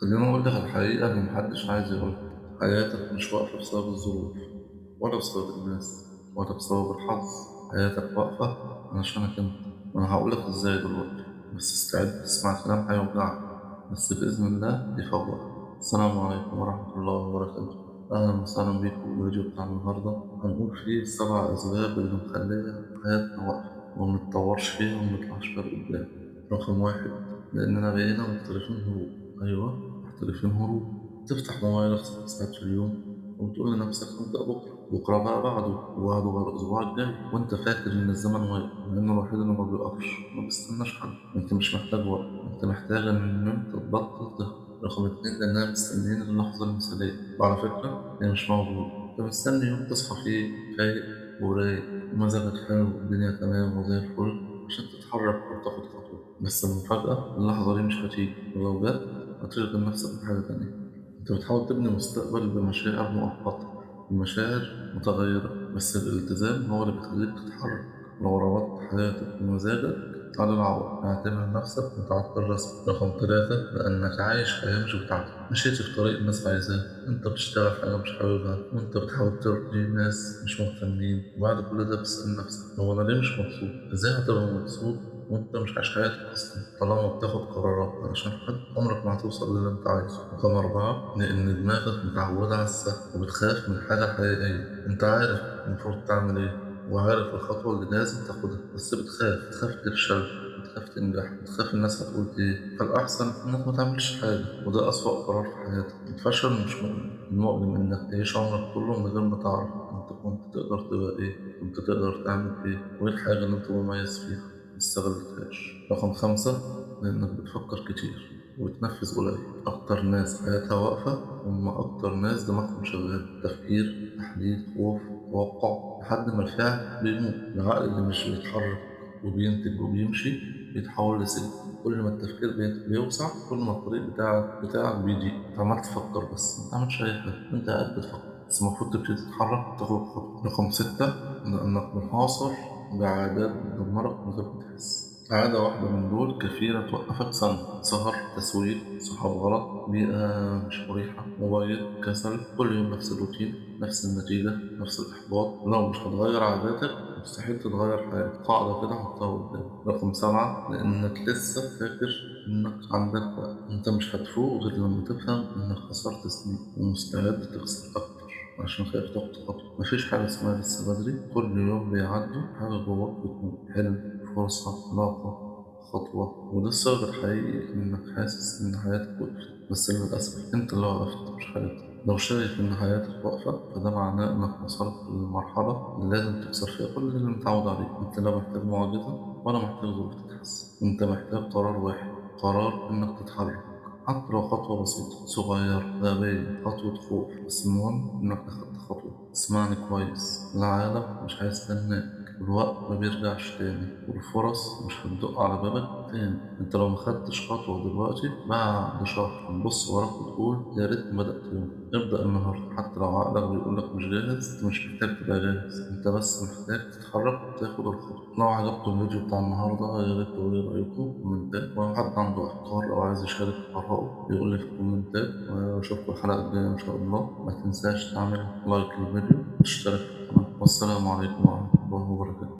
خليني أقول لك الحقيقة اللي محدش عايز يقولها. حياتك مش واقفة بسبب الظروف ولا بسبب الناس ولا بسبب الحظ. حياتك واقفة علشانك أنت، وأنا هقولك إزاي دلوقتي. بس استعد تسمع كلام هيوجعك، بس بإذن الله يفوقك. السلام عليكم ورحمة الله وبركاته. أهلا وسهلا بيكم في الفيديو بتاع النهاردة. هنقول فيه السبع أسباب اللي مخلية حياتنا واقفة ومنتطورش فيها ومنطلعش فيها لقدام. رقم واحد، لأننا بقينا مختلفين هروب. أيوة، محترفين هروب. تفتح موبايلك 6 ساعات في اليوم وتقول لنفسك ابدأ بكرة، بكرة بقى بعده، وبعده بقى الأسبوع الجاي، وأنت فاكر إن الزمن واقف، لأنه الوحيد اللي ما بيقفش ما بيستناش حد. أنت مش محتاج وقت، أنت محتاج إن أنت تبطل تهرب. رقم اتنين، لأننا مستنيين اللحظة المثالية، وعلى فكرة هي مش موجودة. أنت مستني يوم تصحى فيه فايق ورايق ومزاجك حلو والدنيا تمام وزي الفل عشان تتحرك أو تاخد خطوة. بس المفاجأة، اللحظة دي مش هتيجي، ولو جت هتشغل نفسك بحاجة تانية. أنت بتحاول تبني مستقبل بمشاعر مؤقتة، بمشاعر متغيرة، بس الالتزام هو اللي بيخليك تتحرك. لو ربطت حياتك بمزاجك على العوض هتعمل نفسك متعطل رسمي. رقم ثلاثة، لأنك عايش حياة مش بتاعتك، مشيت في طريق الناس عايزاه، أنت بتشتغل حاجة مش حاببها، وأنت بتحاول ترضي ناس مش مهتمين. وبعد كل ده بتسأل نفسك، هو أنا ليه مش مبسوط؟ إزاي هتبقى مبسوط وانت مش عايش حياتك اصلا؟ طالما بتاخد قرارات علشان حد، عمرك ما هتوصل للي انت عايزه. رقم أربعة، لأن دماغك متعودة على السهل وبتخاف من حاجة حقيقية. انت عارف المفروض تعمل ايه، وعارف الخطوة اللي لازم تاخدها، بس بتخاف تفشل، بتخاف تنجح، بتخاف الناس هتقول ايه. فالأحسن إنك ما تعملش حاجة، وده أسوأ قرار في حياتك. الفشل مش مؤلم، المؤلم إنك تعيش عمرك كله من غير ما تعرف أنت كنت تقدر تبقى إيه، كنت تقدر تعمل إيه، وإيه الحاجة اللي أنت مميز فيها مستغلتهاش. رقم خمسة، لأنك بتفكر كتير وبتنفذ قليل. أكتر ناس حياتها واقفة هم أكتر ناس دماغهم شغال، تفكير، تحليل، خوف، توقع، لحد ما الفعل بيموت. العقل اللي مش بيتحرك وبينتج وبيمشي بيتحول لسلم. كل ما التفكير بيوسع، كل ما الطريق بتاعك بيضيق. انت عمال تفكر بس ما تعملش اي حاجه، انت قاعد بتفكر بس. المفروض تبتدي تتحرك وتاخد خطوه. رقم ستة، لانك محاصر بعادات بتدمرك من غير ما تحس. عادة واحدة من دول كفيلة توقفك سنة. سهر، تسويف، صحاب غلط، بيئة مش مريحة، موبايل، كسل، كل يوم نفس الروتين، نفس النتيجة، نفس الإحباط. لو مش هتغير عاداتك مستحيل تتغير حياتك. قاعدة كده حطها قدامك. رقم سبعة، لأنك لسه فاكر إنك عندك وقت. أنت مش هتفوق غير لما تفهم إنك خسرت سنين ومستعد تخسر أكتر عشان خايف تاخد خطوة. مفيش حاجة اسمها لسه بدري، كل يوم بيعدي حاجة جواك بتموت. حلم، فرصة، علاقة، خطوة. وده السبب الحقيقي إنك حاسس إن حياتك وقفت. بس للأسف أنت اللي وقفت مش حياتك. لو شايف إن حياتك واقفة فده معناه إنك وصلت للمرحلة اللي لازم تكسر فيها كل اللي متعود عليه. أنت لا محتاج معجزة ولا محتاج ظروف تتحسن، أنت محتاج قرار واحد، قرار إنك تتحرك. حتى لو خطوة بسيطة، صغيرة، غبية، خطوة خوف، بس المهم إنك أخدت خطوة. اسمعني كويس، العالم مش هيستناك، الوقت ما بيرجعش تاني، والفرص مش هتدق على بابك تاني. انت لو مخدتش خطوة دلوقتي، بعد شهر هتبص وراك وتقول يا ريتني بدأت يوم. ابدأ النهاردة، حتى لو عقلك بيقولك مش جاهز. انت مش محتاج تبقى جاهز، انت بس محتاج تتحرك وتاخد الخطوة. لو عجبكم الفيديو بتاع النهاردة يا ريت تقولي رأيكم في الكومنتات، ولو حد عنده أفكار أو عايز يشارك آراءه يقول لي في الكومنتات. وأشوفكم الحلقة الجاية إن شاء الله. ما تنساش تعمل لايك للفيديو وتشترك في القناة. والسلام عليكم ورحمة الله وبركاته.